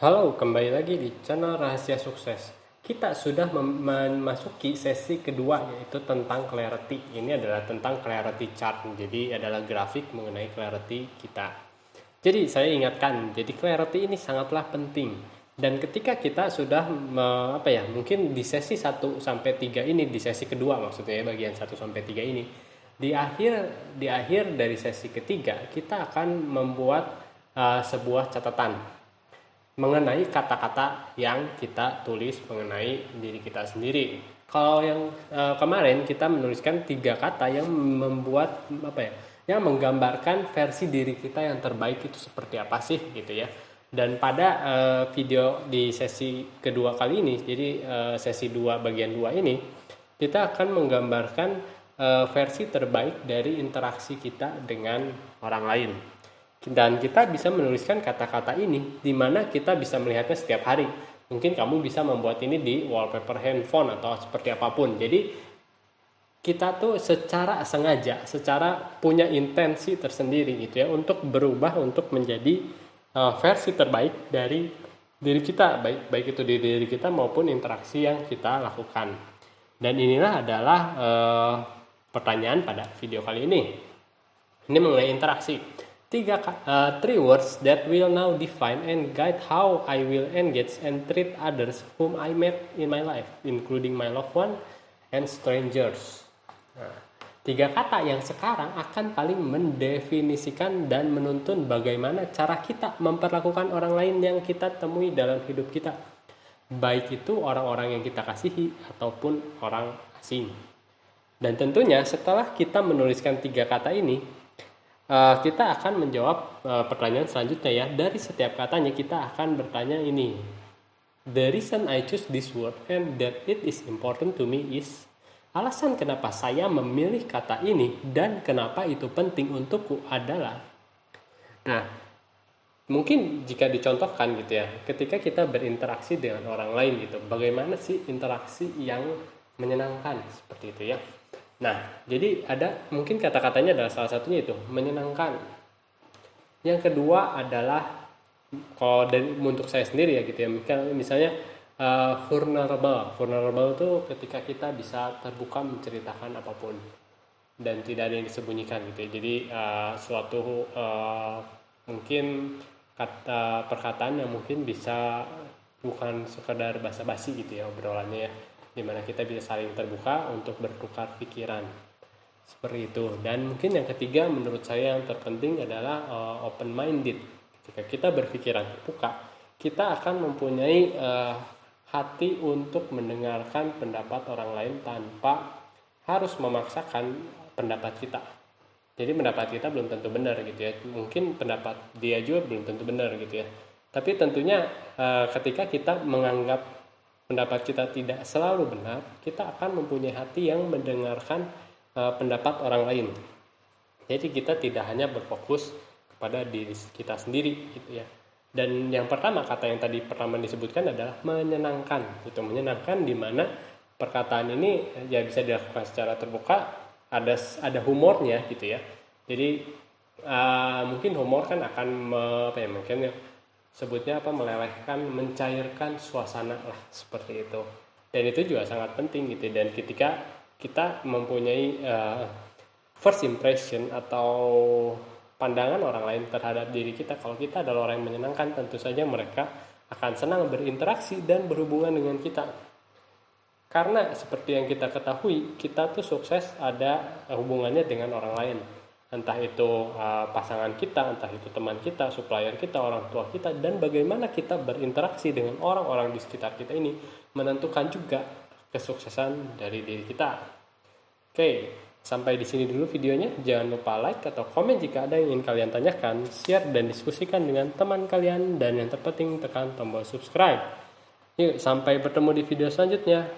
Halo, kembali lagi di channel Rahasia Sukses. Kita sudah memasuki sesi kedua, yaitu tentang clarity. Ini adalah tentang clarity chart. Jadi adalah grafik mengenai clarity kita. Jadi saya ingatkan, jadi clarity ini sangatlah penting. Dan ketika kita sudah mungkin di sesi 1 sampai 3 ini, di sesi kedua maksudnya ya, bagian 1 sampai 3 ini, di akhir dari sesi ketiga kita akan membuat sebuah catatan mengenai kata-kata yang kita tulis mengenai diri kita sendiri. Kalau yang kemarin kita menuliskan 3 kata yang membuat yang menggambarkan versi diri kita yang terbaik itu seperti apa sih gitu ya. Dan pada video di sesi kedua kali ini, jadi sesi 2 bagian 2 ini, kita akan menggambarkan versi terbaik dari interaksi kita dengan orang lain. Dan kita bisa menuliskan kata-kata ini di mana kita bisa melihatnya setiap hari. Mungkin kamu bisa membuat ini di wallpaper handphone atau seperti apapun. Jadi kita tuh secara sengaja, secara punya intensi tersendiri gitu ya untuk berubah untuk menjadi versi terbaik dari diri kita, baik itu di diri kita maupun interaksi yang kita lakukan. Dan inilah adalah pertanyaan pada video kali ini. Ini mengenai interaksi. Three words that will now define and guide how I will engage and treat others whom I met in my life, including my loved one and strangers. Nah, 3 kata yang sekarang akan paling mendefinisikan dan menuntun bagaimana cara kita memperlakukan orang lain yang kita temui dalam hidup kita, baik itu orang-orang yang kita kasihi ataupun orang asing. Dan tentunya setelah kita menuliskan 3 kata ini, kita akan menjawab pertanyaan selanjutnya ya. Dari setiap katanya kita akan bertanya ini. The reason I choose this word and that it is important to me is, alasan kenapa saya memilih kata ini dan kenapa itu penting untukku adalah. Nah, mungkin jika dicontohkan gitu ya, ketika kita berinteraksi dengan orang lain gitu, bagaimana sih interaksi yang menyenangkan seperti itu ya. Nah, jadi ada mungkin kata-katanya adalah salah satunya itu menyenangkan. Yang kedua adalah kalau untuk saya sendiri ya gitu ya, misalnya vulnerable itu ketika kita bisa terbuka menceritakan apapun dan tidak ada yang disembunyikan gitu ya. Jadi suatu mungkin kata perkataan yang mungkin bisa bukan sekadar basa-basi gitu ya obrolannya ya, dimana kita bisa saling terbuka untuk bertukar pikiran seperti itu. Dan mungkin yang ketiga menurut saya yang terpenting adalah open minded. Ketika kita berpikiran terbuka, kita akan mempunyai hati untuk mendengarkan pendapat orang lain tanpa harus memaksakan pendapat kita. Jadi pendapat kita belum tentu benar gitu ya, mungkin pendapat dia juga belum tentu benar gitu ya. Tapi tentunya ketika kita menganggap pendapat kita tidak selalu benar, kita akan mempunyai hati yang mendengarkan pendapat orang lain. Jadi kita tidak hanya berfokus kepada diri kita sendiri gitu ya. Dan yang pertama, kata yang tadi pertama disebutkan adalah menyenangkan. Itu menyenangkan di mana perkataan ini ya bisa dilakukan secara terbuka, ada humornya gitu ya. Jadi mungkin humor kan akan mungkin sebutnya melelehkan, mencairkan suasana lah seperti itu. Dan itu juga sangat penting gitu. Dan ketika kita mempunyai first impression atau pandangan orang lain terhadap diri kita, kalau kita adalah orang yang menyenangkan, tentu saja mereka akan senang berinteraksi dan berhubungan dengan kita. Karena seperti yang kita ketahui, kita tuh sukses ada hubungannya dengan orang lain. Entah itu pasangan kita, entah itu teman kita, supplier kita, orang tua kita, dan bagaimana kita berinteraksi dengan orang-orang di sekitar kita ini menentukan juga kesuksesan dari diri kita. Oke, sampai di sini dulu videonya. Jangan lupa like atau komen jika ada yang ingin kalian tanyakan, share dan diskusikan dengan teman kalian, dan yang terpenting tekan tombol subscribe. Yuk, sampai bertemu di video selanjutnya.